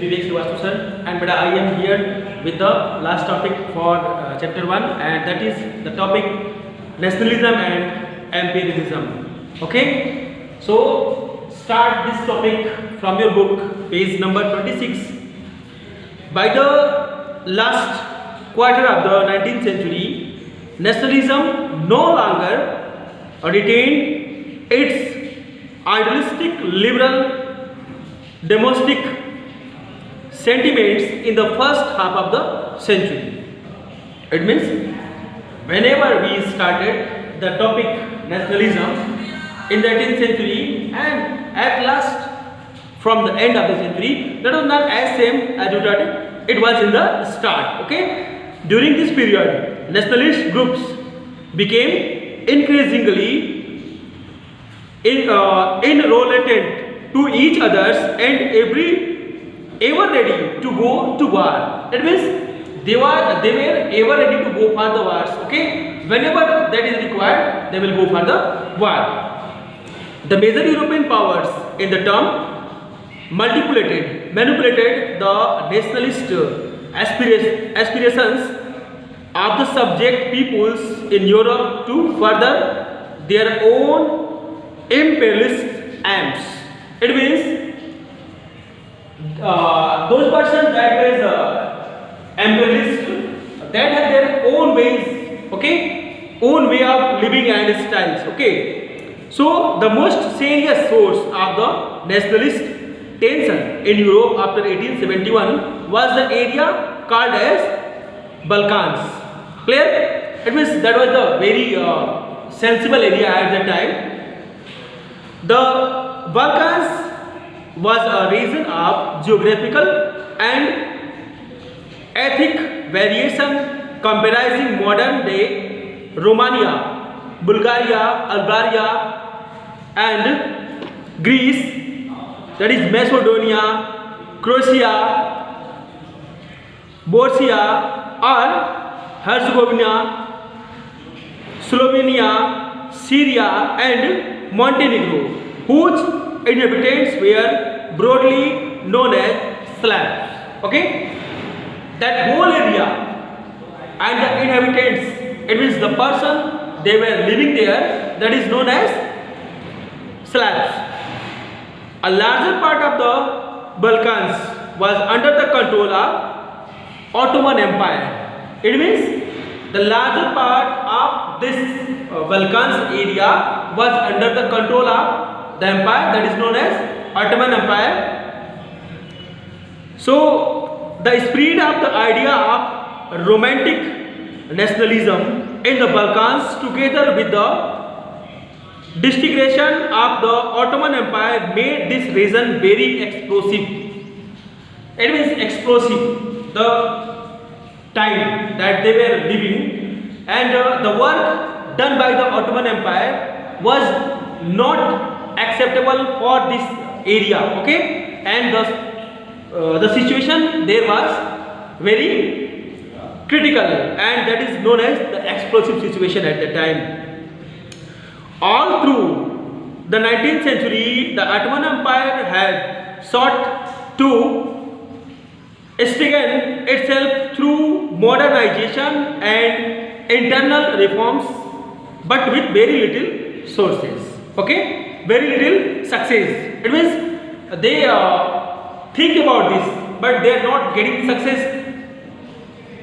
Vivek Srivastava sir, and beta I am here with the last topic for chapter 1, and that is the topic nationalism and imperialism. Okay, so start this topic from your book, page number 26. By the last quarter of the 19th century, nationalism no longer retained its idealistic liberal domestic sentiments in the first half of the century. It means whenever we started the topic nationalism in the 18th century and at last from the end of the century, that was not as same as it was in the start. Okay, during this period, nationalist groups became increasingly irrelevant to each others and ever ready to go to war. That means they were ever ready to go for the wars. Okay, whenever that is required, they will go for the war. The major European powers in the term manipulated the nationalist aspirations of the subject peoples in Europe to further their own imperialist aims. It means those persons that were imperialist, that have their own ways, okay, own way of living and styles. Okay, so the most serious source of the nationalist tension in Europe after 1871 was the area called as Balkans. Clear? It means that was the very sensible area at that time. The Balkans was a region of geographical and ethnic variation comprising modern day Romania, Bulgaria, Albania and Greece, that is Macedonia, Croatia, Bosnia or Herzegovina, Slovenia, Syria and Montenegro, whose inhabitants were broadly known as Slavs. Okay, that whole area and the inhabitants, it means the person they were living there, that is known as Slavs. A larger part of the Balkans was under the control of Ottoman Empire. It means the larger part of this Balkans area was under the control of the empire that is known as Ottoman Empire. So the spread of the idea of romantic nationalism in the Balkans together with the disintegration of the Ottoman Empire made this region very explosive. It means explosive, the time that they were living, and the work done by the Ottoman Empire was not acceptable for this area. Okay, and the situation there was very critical, and that is known as the explosive situation at the time. All through the 19th century, the Ottoman Empire had sought to strengthen itself through modernization and internal reforms, but with very little sources. Okay, very little success. It means they think about this, but they are not getting success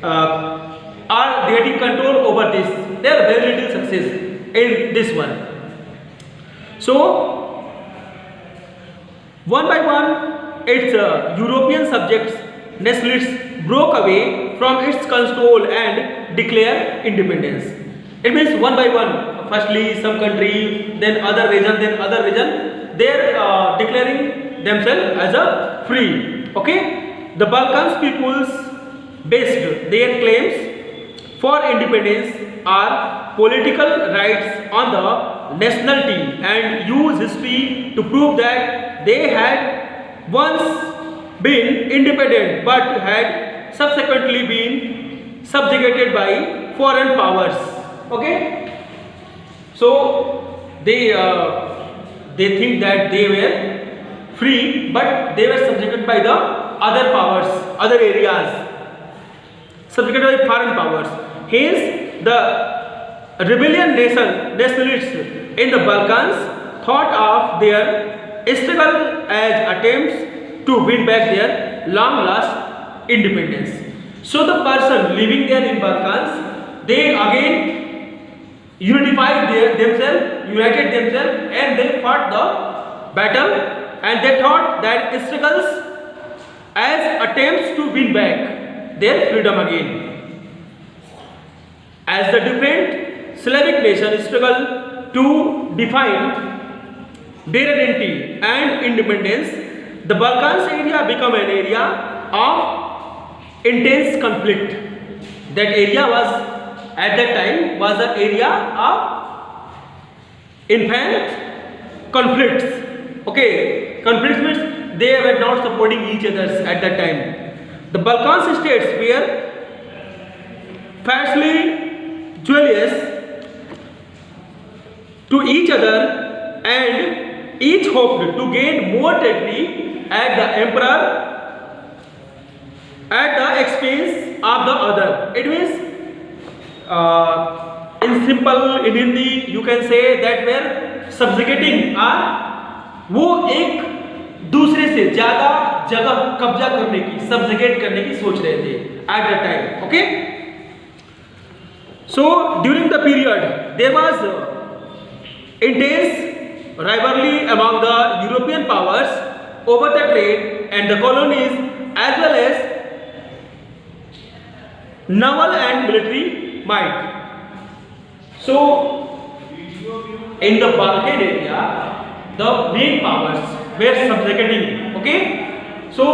or getting control over this. There are very little success in this one. So one by one its European subjects nationalists broke away from its control and declared independence. It means one by one, firstly some country, then other region, they are declaring themselves as a free. Okay, the Balkans peoples based their claims for independence or political rights on the nationality and use history to prove that they had once been independent but had subsequently been subjugated by foreign powers. Okay, so they think that they were free, but they were subjugated by the other powers, other areas, subjugated by foreign powers. Hence, the rebellion nationalists in the Balkans thought of their struggle as attempts to win back their long lost independence. So the person living there in Balkans, they again united themselves, and they fought the battle, and they thought that struggles as attempts to win back their freedom again. As the different Slavic nations struggle to define their identity and independence, the Balkans area became an area of intense conflict. That area was at that time was an area of infant conflicts. Okay, conflicts means they were not supporting each other at that time. The Balkan states were fiercely jealous to each other, and each hoped to gain more territory at the emperor at the expense of the other. It means in simple, in Hindi you can say that were subjugating वो एक दूसरे से ज़्यादा जगह कब्जा करने की, subjugate करने की सोच रहे थे at that time. Okay. So during the period there was intense rivalry among the European powers over the trade and the colonies, as well as naval and military might. So in the Balkan area the main powers were subjugating. Okay, so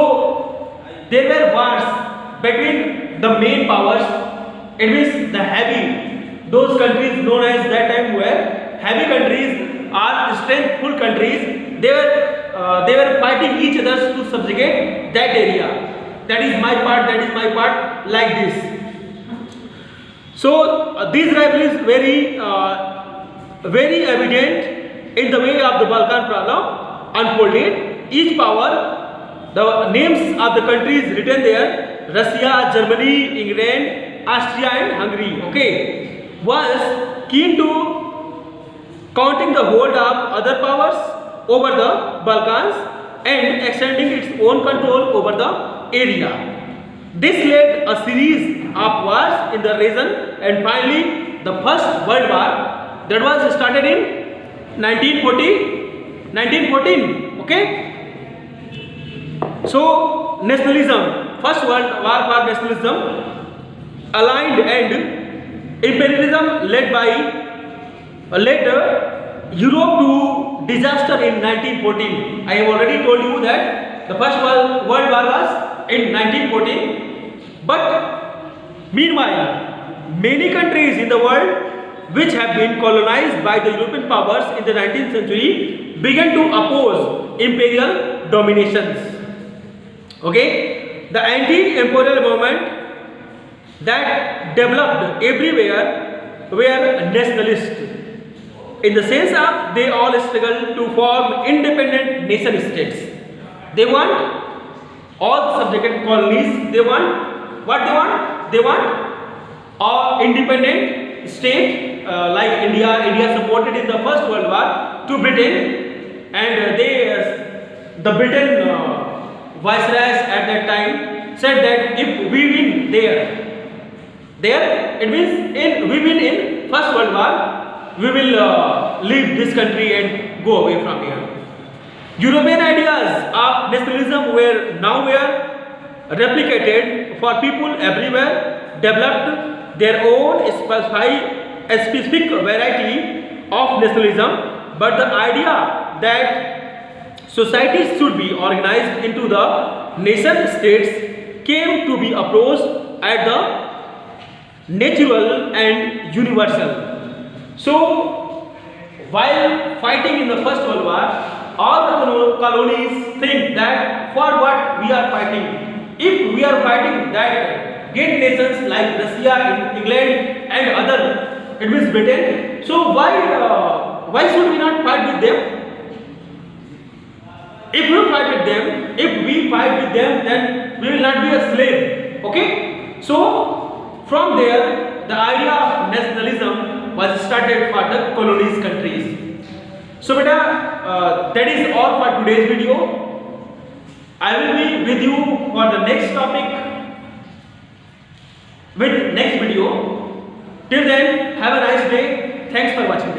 there were wars between the main powers. It means the heavy, those countries known as that time were heavy countries or strengthful countries. They were fighting each other to subjugate that area. That is my part, that is my part, like this. So these rivalries very evident in the way of the Balkan problem unfolded. Each power, the names of the countries written there, Russia, Germany, England, Austria and Hungary, okay, was keen to counting the hold of other powers over the Balkans and extending its own control over the area. This led a series of wars in the region, and finally the First World War that was started in 1914. Okay. So nationalism, First World War for nationalism, aligned and imperialism led Europe to disaster in 1914. I have already told you that the First World War was in 1914. But meanwhile, many countries in the world which have been colonized by the European powers in the 19th century began to oppose imperial dominations. Okay, the anti-imperial movement that developed everywhere were nationalist, in the sense of they all struggle to form independent nation states. They want all the subjected colonies. They want what they want? They want an independent state like India. India supported in the First World War to Britain, and the Britain viceroys at that time said that if we win there, it means we win in First World War, we will leave this country and go away from here. European ideas of nationalism were replicated for people everywhere, developed their own specific variety of nationalism, but the idea that societies should be organized into the nation states came to be approached at the natural and universal. So while fighting in the First World War, all the colonies think that for what we are fighting. If we are fighting that great nations like Russia, England and other, it means Britain, so why should we not fight with them? If we fight with them. If we fight with them, then we will not be a slave. Okay? So from there, the idea of nationalism was started for the colonies countries. So beta, that is all for today's video. I will be with you for the next topic with next video. Till then, have a nice day. Thanks for watching.